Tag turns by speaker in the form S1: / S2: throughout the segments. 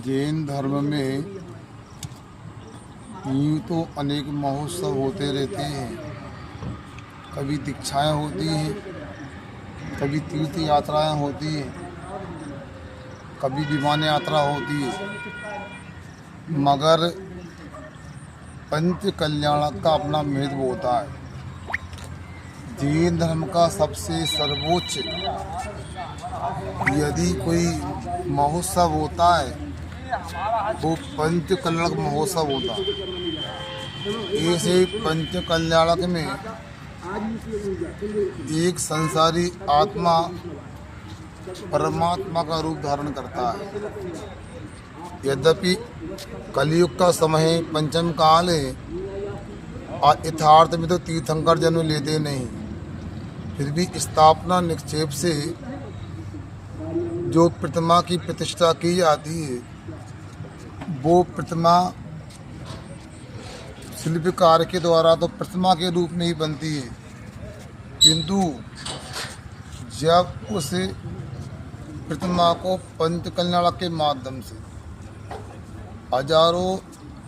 S1: जैन धर्म में यूँ तो अनेक महोत्सव होते रहते हैं। कभी दीक्षाएं होती हैं, कभी तीर्थ यात्राएं होती हैं, कभी विमान यात्रा होती है, मगर पंच कल्याण का अपना महत्व होता है। जैन धर्म का सबसे सर्वोच्च यदि कोई महोत्सव होता है वो पंच कल्याणक महोत्सव होता है। ऐसे पंच कल्याणक में एक संसारी आत्मा परमात्मा का रूप धारण करता है। यद्यपि कलयुग का समय पंचम काल है और यथार्थ में तो तीर्थंकर जन्म लेते नहीं, फिर भी स्थापना निक्षेप से जो प्रतिमा की प्रतिष्ठा की जाती है वो प्रतिमा शिल्पकार के द्वारा तो प्रतिमा के रूप में ही बनती है, किंतु जब उस प्रतिमा को पंच कल्याण के माध्यम से हजारों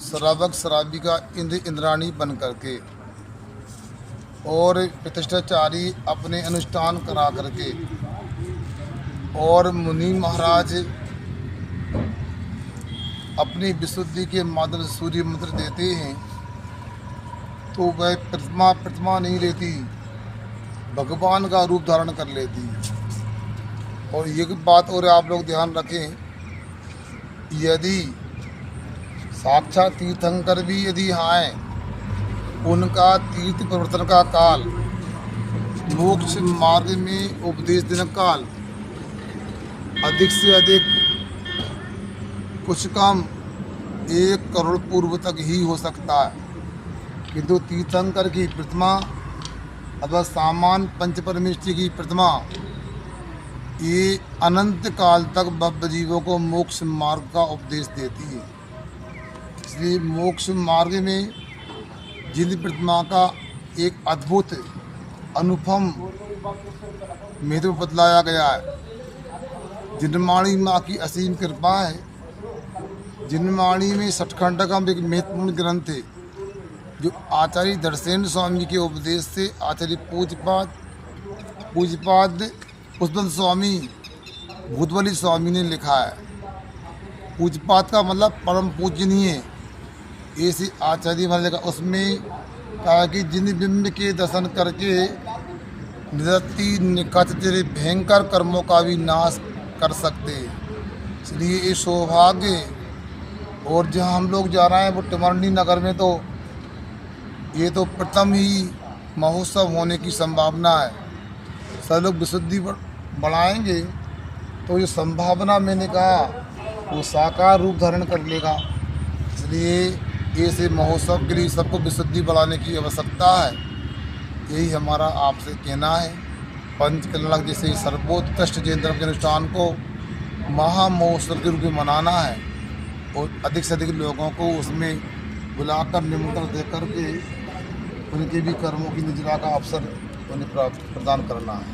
S1: श्रावक श्राविका इंद्र इंद्राणी बन करके और प्रतिष्ठाचारी अपने अनुष्ठान करा करके और मुनि महाराज अपनी विशुद्धि के माध्यम से सूर्य मंत्र देते हैं, तो वह प्रतिमा नहीं लेती, भगवान का रूप धारण कर लेती है। और एक बात और आप लोग ध्यान रखें, यदि साक्षात तीर्थंकर भी यदि आए, उनका तीर्थ प्रवर्तन का काल, मोक्ष मार्ग में उपदेश देने काल अधिक से अधिक कुछ कम 1 करोड़ पूर्व तक ही हो सकता है, किंतु तीर्थंकर की प्रतिमा अथवा सामान पंच परमेष्ठी की प्रतिमा ये अनंत काल तक बद्ध जीवों को मोक्ष मार्ग का उपदेश देती है। इसलिए मोक्ष मार्ग में जिन प्रतिमा का एक अद्भुत अनुपम महत्व बतलाया गया है। जिनवाणी माँ की असीम कृपा है। जिनवाणी में सठखंड का एक महत्वपूर्ण ग्रंथ है जो आचार्य दर्शन स्वामी के उपदेश से आचार्य पूज्यपाद पुष्पदंत स्वामी भूतवली स्वामी ने लिखा है। पूज्यपाद का मतलब परम पूजनीय, ऐसे आचार्य ने लिखा। उसमें कहा कि जिन बिंब के दर्शन करके निरति निकट तेरे भयंकर कर्मों का भी नाश कर सकते। इसलिए ये सौभाग्य। और जहाँ हम लोग जा रहे हैं वो टिमरनी नगर में, तो ये तो प्रथम ही महोत्सव होने की संभावना है। सब लोग विशुद्धि बढ़ाएंगे तो ये संभावना मैंने कहा वो साकार रूप धारण कर लेगा। इसलिए ऐसे महोत्सव के लिए सबको विशुद्धि बढ़ाने की आवश्यकता है। यही हमारा आपसे कहना है। पंच कल्याणक जैसे सर्वोत्कृष्ट जैन धर्म के अनुष्ठान को महामहोत्सव के रूप में मनाना है और अधिक से अधिक लोगों को उसमें बुलाकर निमंत्रण दे करके उनके भी कर्मों की निजरा का अवसर उन्हें प्रदान करना है।